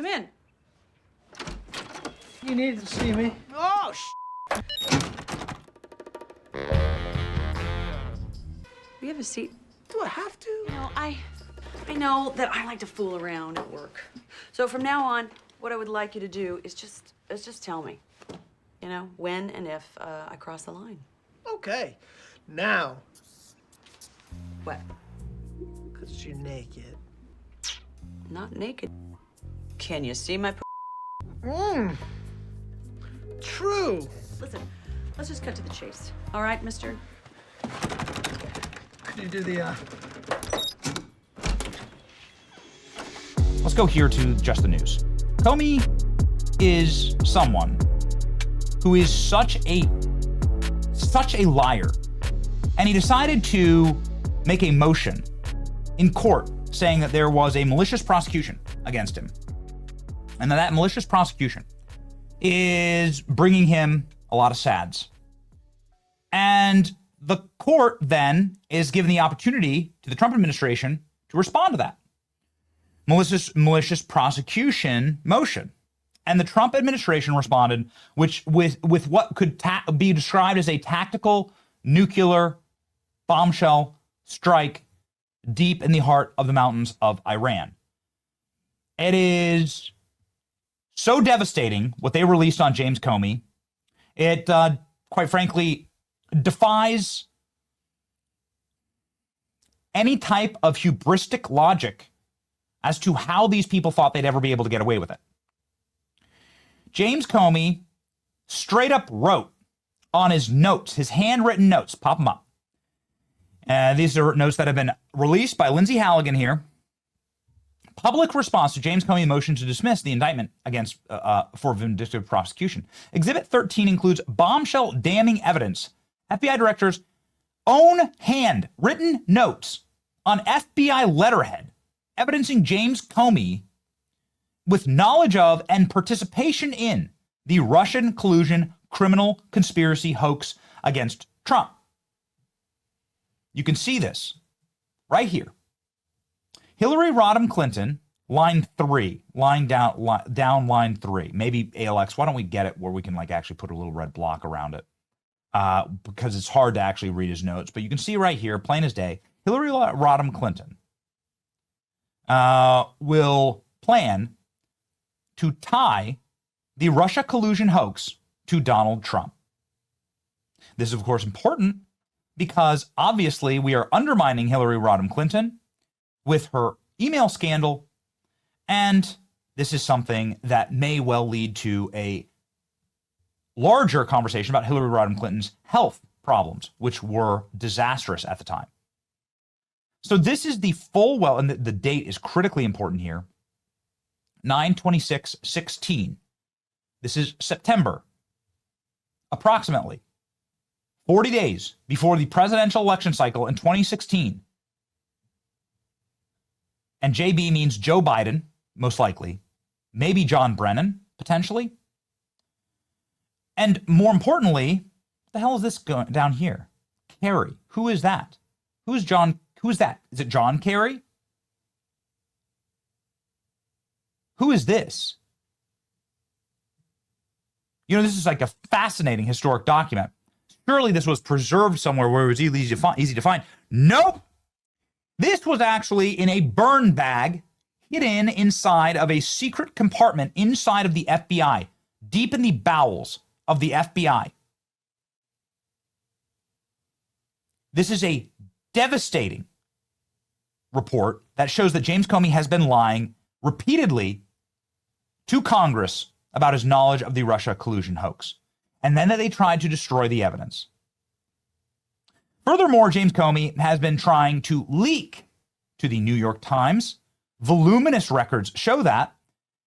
Come in. You needed to see me. Oh, We have a seat. Do I have to? You know, I know that I like to fool around at work. So from now on, what I would like you to do is just tell me, you know, when and if I cross the line. Okay. Now, What? 'cause you're naked. Not naked. Can you see my True. Listen, let's just cut to the chase. All right, mister? Could you do the, Let's go here to just the news. Comey is someone who is such a liar. And he decided to make a motion in court saying that there was a malicious prosecution against him. And that malicious prosecution is bringing him a lot of sads. And the court then is given the opportunity to the Trump administration to respond to that malicious prosecution motion. And the Trump administration responded with what could be described as a tactical nuclear bombshell strike deep in the heart of the mountains of Iran. It is so devastating what they released on James Comey. It, quite frankly, defies any type of hubristic logic as to how these people thought they'd ever be able to get away with it. James Comey straight up wrote on his notes, his handwritten notes, pop them up. These are notes that have been released by Lindsay Halligan here. Public response to James Comey's motion to dismiss the indictment against for vindictive prosecution. Exhibit 13 includes bombshell damning evidence. FBI director's own hand-written notes on FBI letterhead evidencing James Comey with knowledge of and participation in the Russian collusion criminal conspiracy hoax against Trump. You can see this right here. Hillary Rodham Clinton, line down line 3. Maybe ALX, why don't we get it where we can actually put a little red block around it? Because it's hard to actually read his notes. But you can see right here, plain as day, Hillary Rodham Clinton will plan to tie the Russia collusion hoax to Donald Trump. This is, of course, important because obviously we are undermining Hillary Rodham Clinton with her email scandal, and this is something that may well lead to a larger conversation about Hillary Rodham Clinton's health problems, which were disastrous at the time. So this is the full and the date is critically important here, 9/26/16. This is September, approximately 40 days before the presidential election cycle in 2016. And JB means Joe Biden, most likely. Maybe John Brennan, potentially. And more importantly, what the hell is this going down here? Kerry. Who is that? Who is John? Who is that? Is it John Kerry? Who is this? You know, this is like a fascinating historic document. Surely this was preserved somewhere where it was easy to find. Nope. This was actually in a burn bag hidden inside of a secret compartment inside of the FBI, deep in the bowels of the FBI. This is a devastating report that shows that James Comey has been lying repeatedly to Congress about his knowledge of the Russia collusion hoax, and then that they tried to destroy the evidence. Furthermore, James Comey has been trying to leak to the New York Times. Voluminous records show that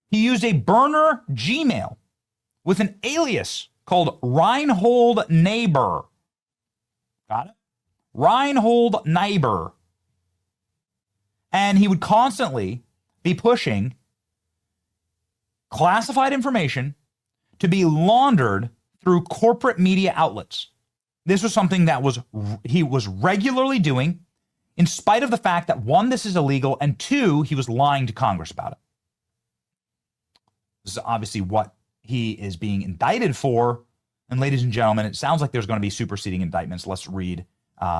he used a burner Gmail with an alias called Reinhold Neighbor. Got it? Reinhold Neighbor. And he would constantly be pushing classified information to be laundered through corporate media outlets. This was something that he was regularly doing, in spite of the fact that, one, this is illegal, and two, he was lying to Congress about it. This is obviously what he is being indicted for. And ladies and gentlemen, it sounds like there's going to be superseding indictments. Let's read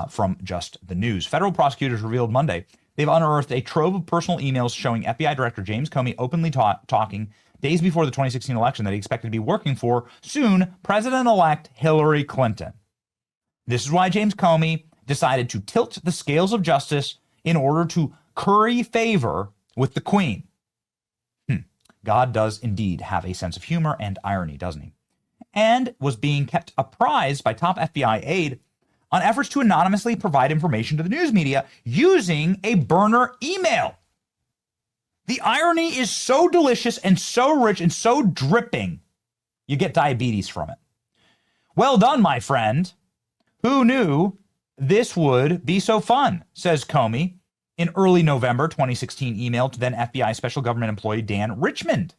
from just the news. Federal prosecutors revealed Monday they've unearthed a trove of personal emails showing FBI Director James Comey openly talking days before the 2016 election that he expected to be working for soon President-elect Hillary Clinton. This is why James Comey decided to tilt the scales of justice in order to curry favor with the Queen. God does indeed have a sense of humor and irony, doesn't he? And was being kept apprised by top FBI aide on efforts to anonymously provide information to the news media using a burner email. The irony is so delicious and so rich and so dripping, you get diabetes from it. Well done, my friend. Who knew this would be so fun, says Comey in early November 2016 email to then FBI Special Government employee Dan Richmond,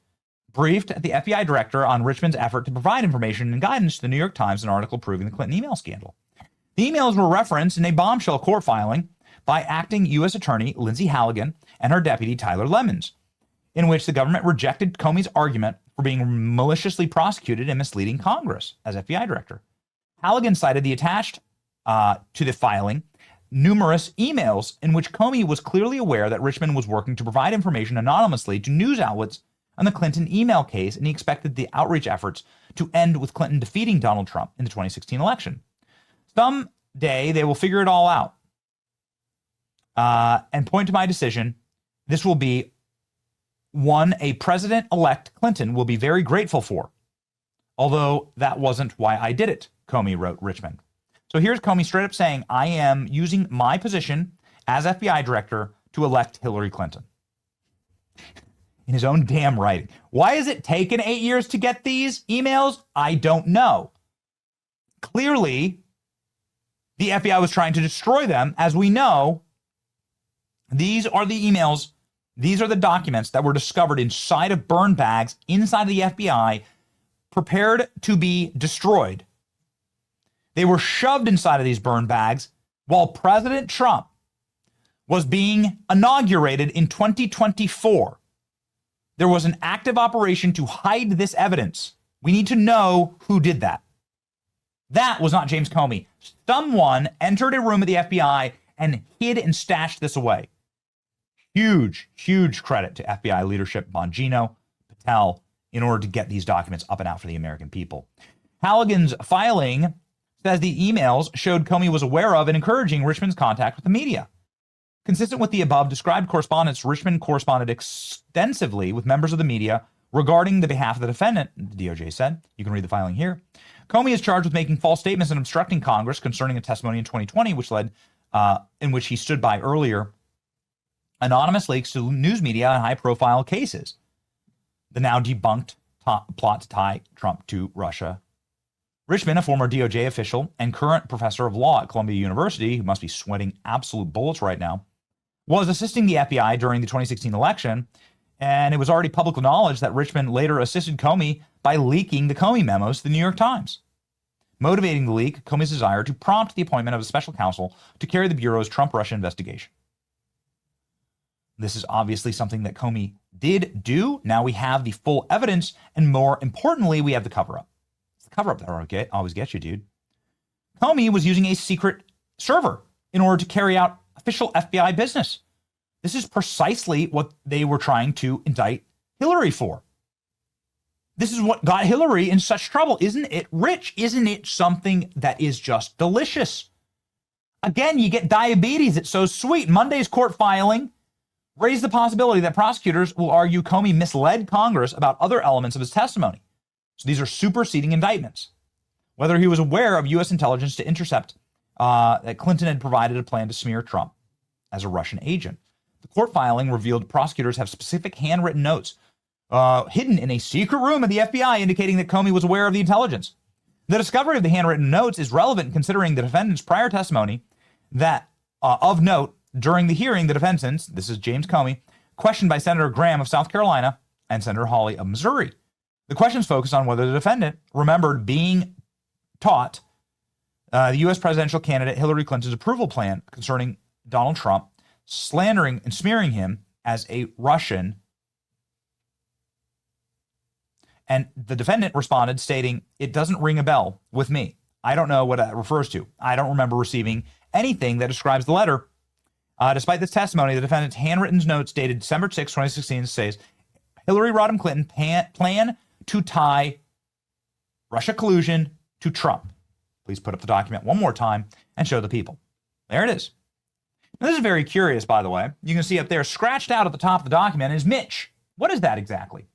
briefed the FBI director on Richmond's effort to provide information and guidance to the New York Times, an article proving the Clinton email scandal. The emails were referenced in a bombshell court filing by acting U.S. Attorney Lindsay Halligan and her deputy Tyler Lemons, in which the government rejected Comey's argument for being maliciously prosecuted and misleading Congress as FBI director. Halligan cited the attached to the filing numerous emails in which Comey was clearly aware that Richmond was working to provide information anonymously to news outlets on the Clinton email case, and he expected the outreach efforts to end with Clinton defeating Donald Trump in the 2016 election. Someday they will figure it all out and point to my decision. This will be one a President-elect Clinton will be very grateful for, although that wasn't why I did it, Comey wrote Richmond. So here's Comey straight up saying, I am using my position as FBI director to elect Hillary Clinton. In his own damn writing. Why has it taken 8 years to get these emails? I don't know. Clearly, the FBI was trying to destroy them. As we know, these are the emails, these are the documents that were discovered inside of burn bags inside the FBI, prepared to be destroyed. They were shoved inside of these burn bags while President Trump was being inaugurated in 2024. There was an active operation to hide this evidence. We need to know who did that. That was not James Comey. Someone entered a room at the FBI and hid and stashed this away. Huge, huge credit to FBI leadership, Bongino, Patel, in order to get these documents up and out for the American people. Halligan's filing says the emails showed Comey was aware of and encouraging Richmond's contact with the media. Consistent with the above described correspondence, Richmond corresponded extensively with members of the media regarding the behalf of the defendant, the DOJ said. You can read the filing here. Comey is charged with making false statements and obstructing Congress concerning a testimony in 2020, which led in which he stood by earlier anonymous leaks to news media in high-profile cases. The now debunked plot to tie Trump to Russia. Richmond, a former DOJ official and current professor of law at Columbia University, who must be sweating absolute bullets right now, was assisting the FBI during the 2016 election, and it was already public knowledge that Richmond later assisted Comey by leaking the Comey memos to the New York Times. Motivating the leak, Comey's desire to prompt the appointment of a special counsel to carry the Bureau's Trump-Russia investigation. This is obviously something that Comey did do. Now we have the full evidence, and more importantly, we have the cover-up. It's the cover-up that always gets you, dude. Comey was using a secret server in order to carry out official FBI business. This is precisely what they were trying to indict Hillary for. This is what got Hillary in such trouble. Isn't it rich? Isn't it something that is just delicious? Again, you get diabetes. It's so sweet. Monday's court filing raised the possibility that prosecutors will argue Comey misled Congress about other elements of his testimony. So these are superseding indictments. Whether he was aware of U.S. intelligence to intercept that Clinton had provided a plan to smear Trump as a Russian agent. The court filing revealed prosecutors have specific handwritten notes hidden in a secret room at the FBI indicating that Comey was aware of the intelligence. The discovery of the handwritten notes is relevant considering the defendant's prior testimony that, of note, during the hearing, the defendants, this is James Comey, questioned by Senator Graham of South Carolina and Senator Hawley of Missouri. The questions focused on whether the defendant remembered being taught the U.S. presidential candidate Hillary Clinton's approval plan concerning Donald Trump, slandering and smearing him as a Russian And the defendant responded stating, "It doesn't ring a bell with me. I don't know what that refers to. I don't remember receiving anything that describes the letter." Despite this testimony, the defendant's handwritten notes dated December 6, 2016 says, "Hillary Rodham Clinton plan to tie Russia collusion to Trump." Please put up the document one more time and show the people. There it is. Now, this is very curious, by the way. You can see up there, scratched out at the top of the document is Mitch. What is that exactly?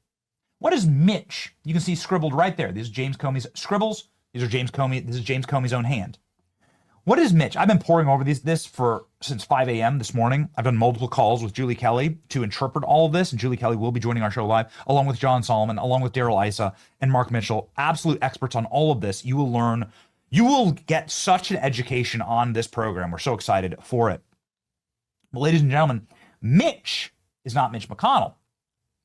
What is Mitch? You can see scribbled right there. These are James Comey's scribbles. These are James Comey. This is James Comey's own hand. What is Mitch? I've been poring over this since 5 a.m. this morning. I've done multiple calls with Julie Kelly to interpret all of this, and Julie Kelly will be joining our show live, along with John Solomon, along with Daryl Issa and Mark Mitchell, absolute experts on all of this. You will learn, you will get such an education on this program. We're so excited for it. But ladies and gentlemen, Mitch is not Mitch McConnell.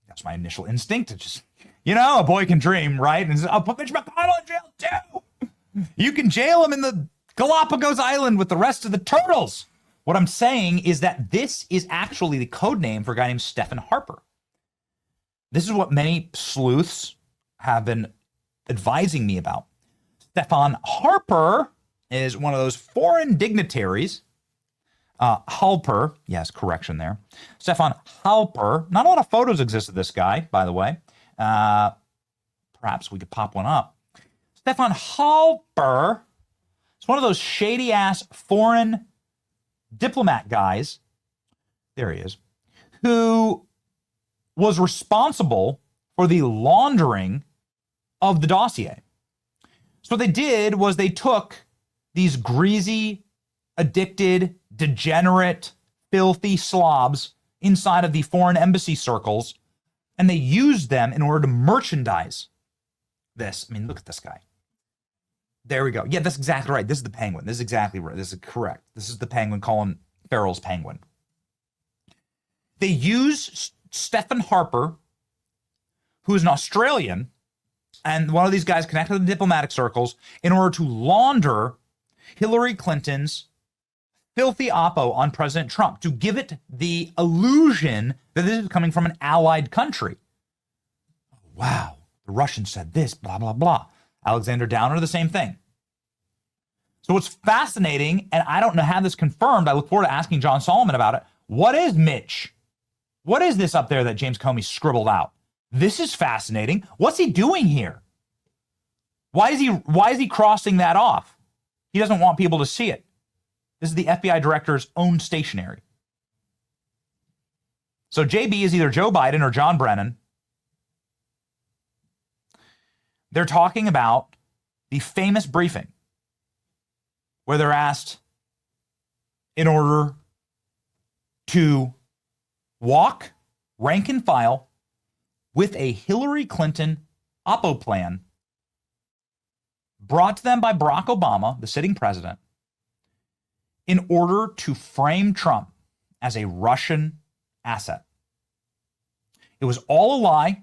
That's my initial instinct. It's just, a boy can dream, right? And I'll put Mitch McConnell in jail too. You can jail him in the Galapagos Island with the rest of the turtles. What I'm saying is that this is actually the code name for a guy named Stephen Harper. This is what many sleuths have been advising me about. Stephen Harper is one of those foreign dignitaries. Halper, yes, correction there. Stephen Halper. Not a lot of photos exist of this guy, by the way. Perhaps we could pop one up. Stephen Halper is one of those shady-ass foreign diplomat guys, there he is, who was responsible for the laundering of the dossier. So what they did was they took these greasy, addicted, degenerate, filthy slobs inside of the foreign embassy circles, and they used them in order to merchandise this. I mean, look at this guy. There we go. Yeah, that's exactly right. This is the penguin. This is exactly right. This is correct. This is the penguin, Colin Farrell's penguin. They use Stephen Harper, who is an Australian, and one of these guys connected to the diplomatic circles, in order to launder Hillary Clinton's filthy oppo on President Trump, to give it the illusion that this is coming from an allied country. Wow, the Russians said this, blah, blah, blah. Alexander Downer, the same thing. So what's fascinating, and I don't have this confirmed, I look forward to asking John Solomon about it. What is Mitch? What is this up there that James Comey scribbled out? This is fascinating. What's he doing here? Why is he crossing that off? He doesn't want people to see it. This is the FBI director's own stationery. So JB is either Joe Biden or John Brennan. They're talking about the famous briefing where they're asked, in order to walk rank and file with a Hillary Clinton oppo plan brought to them by Barack Obama, the sitting president, in order to frame Trump as a Russian asset. It was all a lie.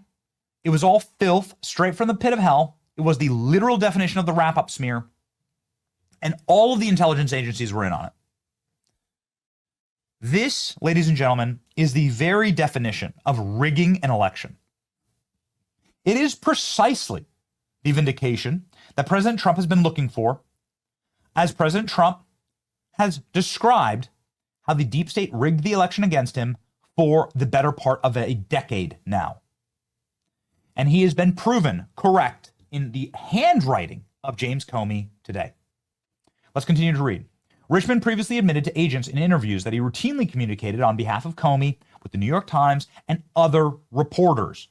It was all filth straight from the pit of hell. It was the literal definition of the wrap-up smear. And all of the intelligence agencies were in on it. This, ladies and gentlemen, is the very definition of rigging an election. It is precisely the vindication that President Trump has been looking for, as President Trump has described how the deep state rigged the election against him for the better part of a decade now. And he has been proven correct in the handwriting of James Comey today. Let's continue to read. Richmond previously admitted to agents in interviews that he routinely communicated on behalf of Comey with the New York Times and other reporters.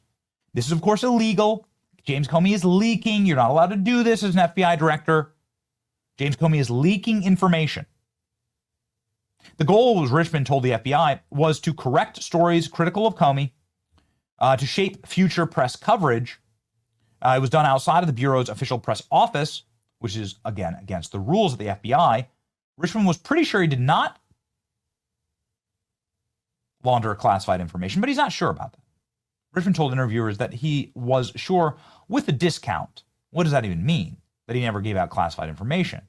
This is, of course, illegal. James Comey is leaking. You're not allowed to do this as an FBI director. James Comey is leaking information. The goal, as Richmond told the FBI, was to correct stories critical of Comey, to shape future press coverage. It was done outside of the Bureau's official press office, which is, again, against the rules of the FBI. Richmond was pretty sure he did not launder classified information, but he's not sure about that. Richmond told interviewers that he was sure with a discount. What does that even mean? That he never gave out classified information.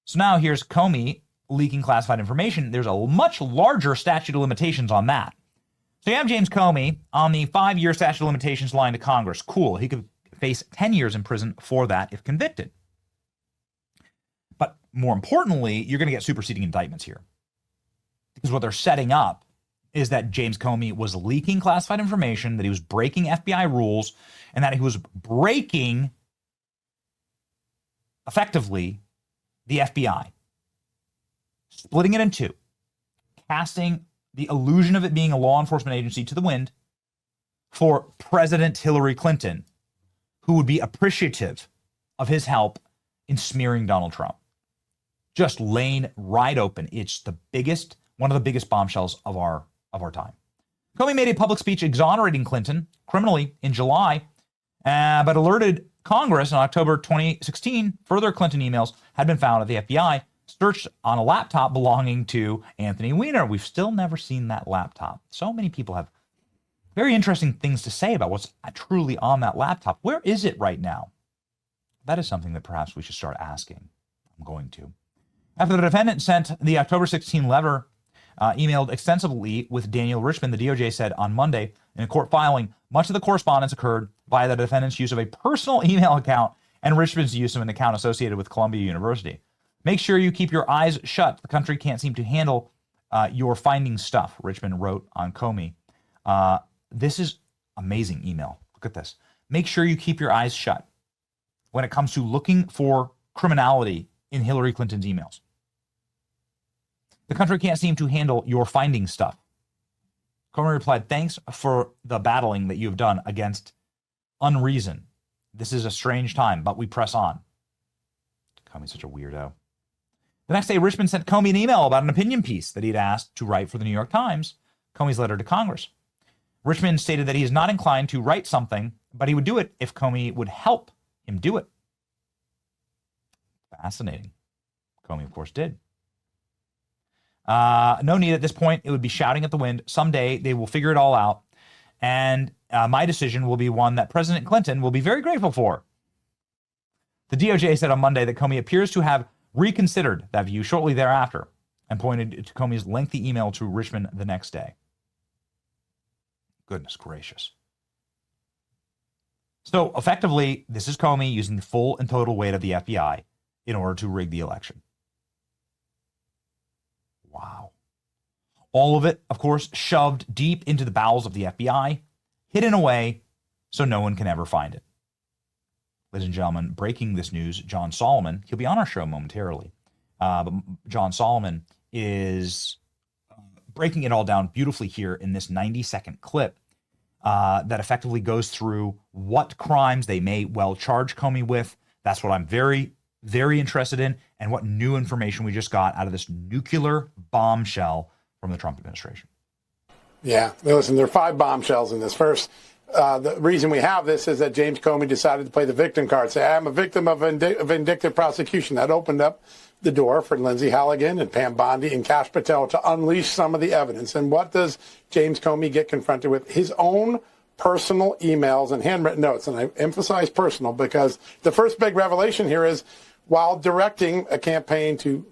So now here's Comey leaking classified information. There's a much larger statute of limitations on that. So you have James Comey on the 5-year statute of limitations line to Congress. Cool. He could face 10 years in prison for that if convicted. But more importantly, you're going to get superseding indictments here. Because what they're setting up is that James Comey was leaking classified information, that he was breaking FBI rules, and that he was breaking, effectively, the FBI. Splitting it in two. Casting the illusion of it being a law enforcement agency to the wind for President Hillary Clinton, who would be appreciative of his help in smearing Donald Trump. Just laying right open. It's the biggest, one of the biggest bombshells of our time. Comey made a public speech exonerating Clinton criminally in July, but alerted Congress in October 2016 further Clinton emails had been found at the FBI, searched on a laptop belonging to Anthony Weiner. We've still never seen that laptop. So many people have very interesting things to say about what's truly on that laptop. Where is it right now? That is something that perhaps we should start asking. I'm going to. After the defendant sent the October 16 letter, emailed extensively with Daniel Richman, the DOJ said on Monday in a court filing, much of the correspondence occurred via the defendant's use of a personal email account and Richman's use of an account associated with Columbia University. Make sure you keep your eyes shut. The country can't seem to handle your finding stuff, Richman wrote on Comey. This is amazing email. Look at this. Make sure you keep your eyes shut when it comes to looking for criminality in Hillary Clinton's emails. The country can't seem to handle your finding stuff. Comey replied, thanks for the battling that you have done against unreason. This is a strange time, but we press on. Comey's such a weirdo. The next day, Richman sent Comey an email about an opinion piece that he'd asked to write for the New York Times, Comey's letter to Congress. Richman stated that he is not inclined to write something, but he would do it if Comey would help him do it. Fascinating. Comey, of course, did. No need at this point. It would be shouting at the wind. Someday they will figure it all out. And my decision will be one that President Clinton will be very grateful for. The DOJ said on Monday that Comey appears to have reconsidered that view shortly thereafter and pointed to Comey's lengthy email to Richman the next day. Goodness gracious. So effectively, this is Comey using the full and total weight of the FBI in order to rig the election. Wow. All of it, of course, shoved deep into the bowels of the FBI, hidden away so no one can ever find it. Ladies and gentlemen, breaking this news, John Solomon, he'll be on our show momentarily, but John Solomon is breaking it all down beautifully here in this 90-second clip that effectively goes through what crimes they may well charge Comey with. That's what I'm very, very interested in, and what new information we just got out of this nuclear bombshell from the Trump administration. Yeah, listen, there are 5 bombshells in this. First, the reason we have this is that James Comey decided to play the victim card, say, I'm a victim of vindictive prosecution. That opened up the door for Lindsay Halligan and Pam Bondi and Kash Patel to unleash some of the evidence. And what does James Comey get confronted with? His own personal emails and handwritten notes. And I emphasize personal because the first big revelation here is while directing a campaign to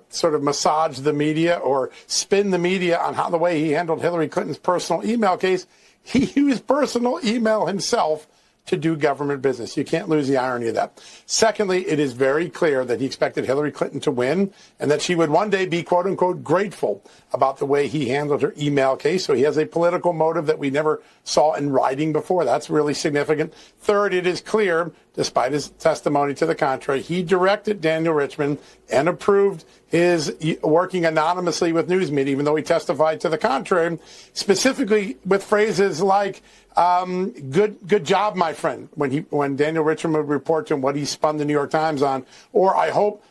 sort of massage the media or spin the media on how the way he handled Hillary Clinton's personal email case, he used personal email himself to do government business. You can't lose the irony of that. Secondly, it is very clear that he expected Hillary Clinton to win and that she would one day be, quote unquote, grateful about the way he handled her email case. So he has a political motive that we never saw in writing before. That's really significant. Third, it is clear, despite his testimony to the contrary, he directed Daniel Richman and approved his working anonymously with news media, even though he testified to the contrary, specifically with phrases like, good job, my friend, when Daniel Richman would report to him what he spun the New York Times on, or I hope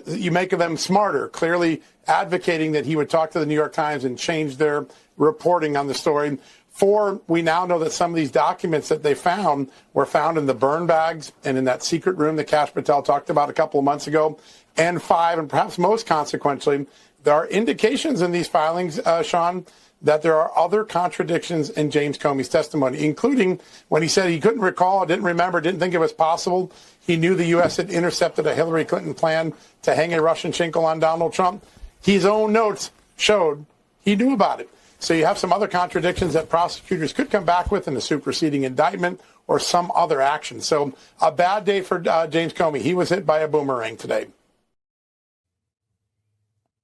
you make them smarter, clearly advocating that he would talk to the New York Times and change their reporting on the story. 4, we now know that some of these documents that they found were found in the burn bags and in that secret room that Kash Patel talked about a couple of months ago. And 5, and perhaps most consequentially, there are indications in these filings, Sean, that there are other contradictions in James Comey's testimony, including when he said he couldn't recall, didn't remember, didn't think it was possible. He knew the U.S. had intercepted a Hillary Clinton plan to hang a Russian shinkle on Donald Trump. His own notes showed he knew about it. So you have some other contradictions that prosecutors could come back with in a superseding indictment or some other action. So a bad day for James Comey. He was hit by a boomerang today.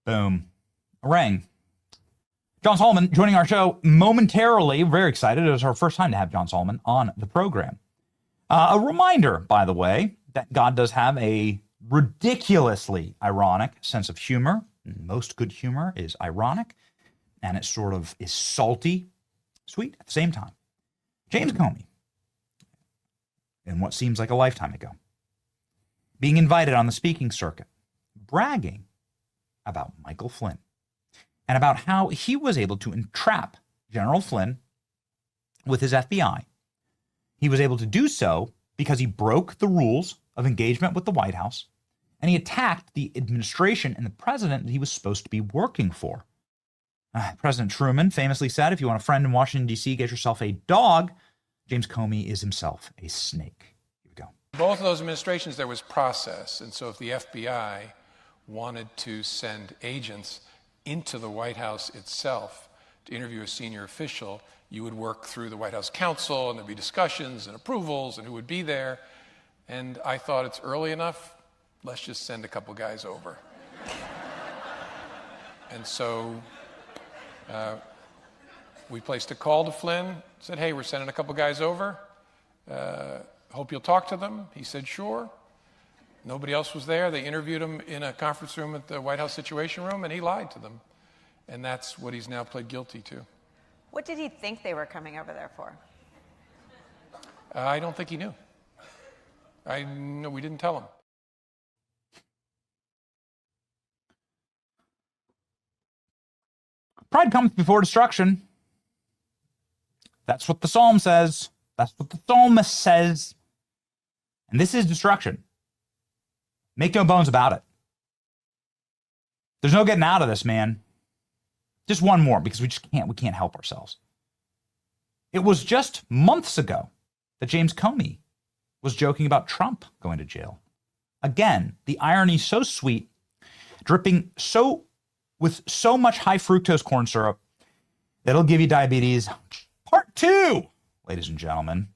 Boom. A ring. John Solomon joining our show momentarily. Very excited. It was our first time to have John Solomon on the program. A reminder, by the way, that God does have a ridiculously ironic sense of humor. Most good humor is ironic, and it sort of is salty, sweet at the same time. James Comey, in what seems like a lifetime ago, being invited on the speaking circuit, bragging about Michael Flynn and about how he was able to entrap General Flynn with his FBI. He was able to do so because he broke the rules of engagement with the White House, and he attacked the administration and the president that he was supposed to be working for. President Truman famously said, if you want a friend in Washington, D.C., get yourself a dog. James Comey is himself a snake. Here we go. Both of those administrations, there was process. And so if the FBI wanted to send agents into the White House itself to interview a senior official, you would work through the White House counsel, and there'd be discussions and approvals and who would be there. And I thought it's early enough, let's just send a couple guys over. And so we placed a call to Flynn, said, hey, we're sending a couple guys over. Hope you'll talk to them. He said, sure. Nobody else was there. They interviewed him in a conference room at the White House Situation Room, and he lied to them. And that's what he's now pled guilty to. What did he think they were coming over there for? I don't think he knew. No, we didn't tell him. Pride comes before destruction. That's what the psalm says. That's what the psalmist says. And this is destruction. Make no bones about it. There's no getting out of this, man. Just one more, because we can't help ourselves. It was just months ago that James Comey was joking about Trump going to jail. Again, the irony so sweet, dripping with so much high fructose corn syrup that it'll give you diabetes. Part 2, ladies and gentlemen.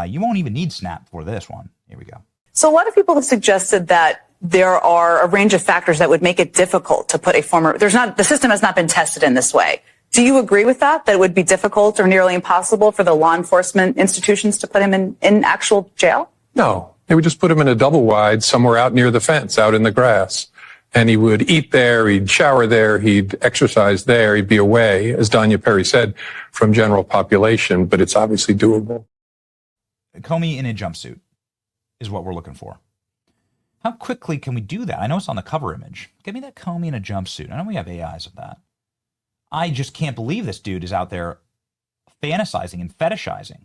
You won't even need Snap for this one. Here we go. So a lot of people have suggested that there are a range of factors that would make it difficult to put the system has not been tested in this way. Do you agree with that it would be difficult or nearly impossible for the law enforcement institutions to put him in actual jail? No, they would just put him in a double wide somewhere out near the fence, out in the grass. And he would eat there, he'd shower there, he'd exercise there, he'd be away, as Danya Perry said, from general population, but it's obviously doable. Comey in a jumpsuit is what we're looking for. How quickly can we do that? I know it's on the cover image. Give me that Comey in a jumpsuit. I know we have AIs of that. I just can't believe this dude is out there fantasizing and fetishizing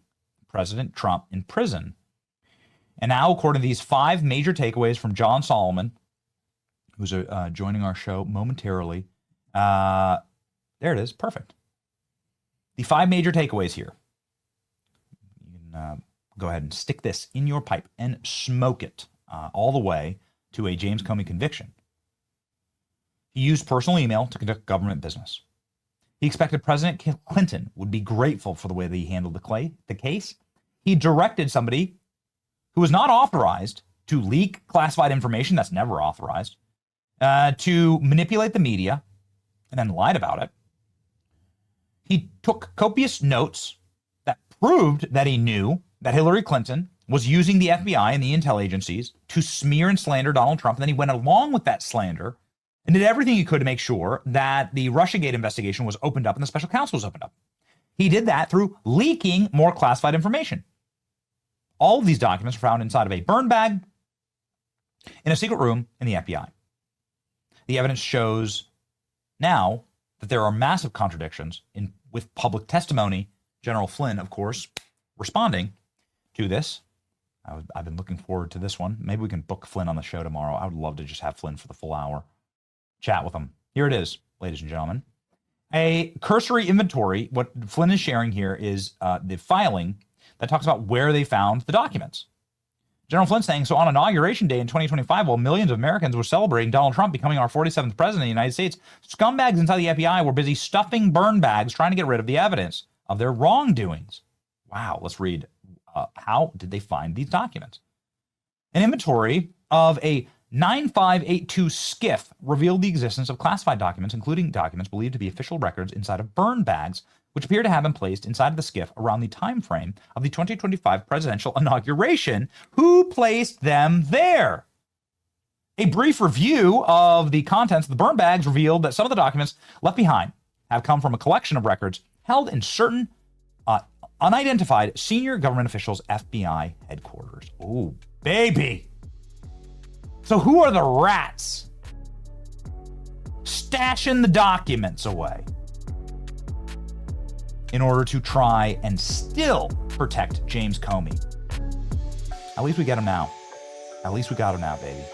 President Trump in prison. And now, according to these 5 major takeaways from John Solomon, who's joining our show momentarily, there it is. Perfect. The 5 major takeaways here. You can go ahead and stick this in your pipe and smoke it all the way to a James Comey conviction. He used personal email to conduct government business. He expected President Clinton would be grateful for the way that he handled the case. He directed somebody who was not authorized to leak classified information that's never authorized, to manipulate the media, and then lied about it. He took copious notes that proved that he knew that Hillary Clinton was using the FBI and the intel agencies to smear and slander Donald Trump. And then he went along with that slander and did everything he could to make sure that the Russiagate investigation was opened up and the special counsel was opened up. He did that through leaking more classified information. All of these documents are found inside of a burn bag in a secret room in the FBI. The evidence shows now that there are massive contradictions with public testimony. General Flynn, of course, responding to this. I've been looking forward to this one. Maybe we can book Flynn on the show tomorrow. I would love to just have Flynn for the full hour. Chat with him. Here it is, ladies and gentlemen. A cursory inventory. What Flynn is sharing here is the filing that talks about where they found the documents. General Flynn saying, so on Inauguration Day in 2025, while millions of Americans were celebrating Donald Trump becoming our 47th president of the United States, scumbags inside the FBI were busy stuffing burn bags trying to get rid of the evidence of their wrongdoings. Wow, let's read. How did they find these documents? An inventory of a 9582 skiff revealed the existence of classified documents, including documents believed to be official records inside of burn bags, which appear to have been placed inside of the skiff around the time frame of the 2025 presidential inauguration. Who placed them there? A brief review of the contents of the burn bags revealed that some of the documents left behind have come from a collection of records held in certain unidentified senior government officials' FBI headquarters. Oh, baby. So who are the rats stashing the documents away in order to try and still protect James Comey? At least we get him now. At least we got him now, baby.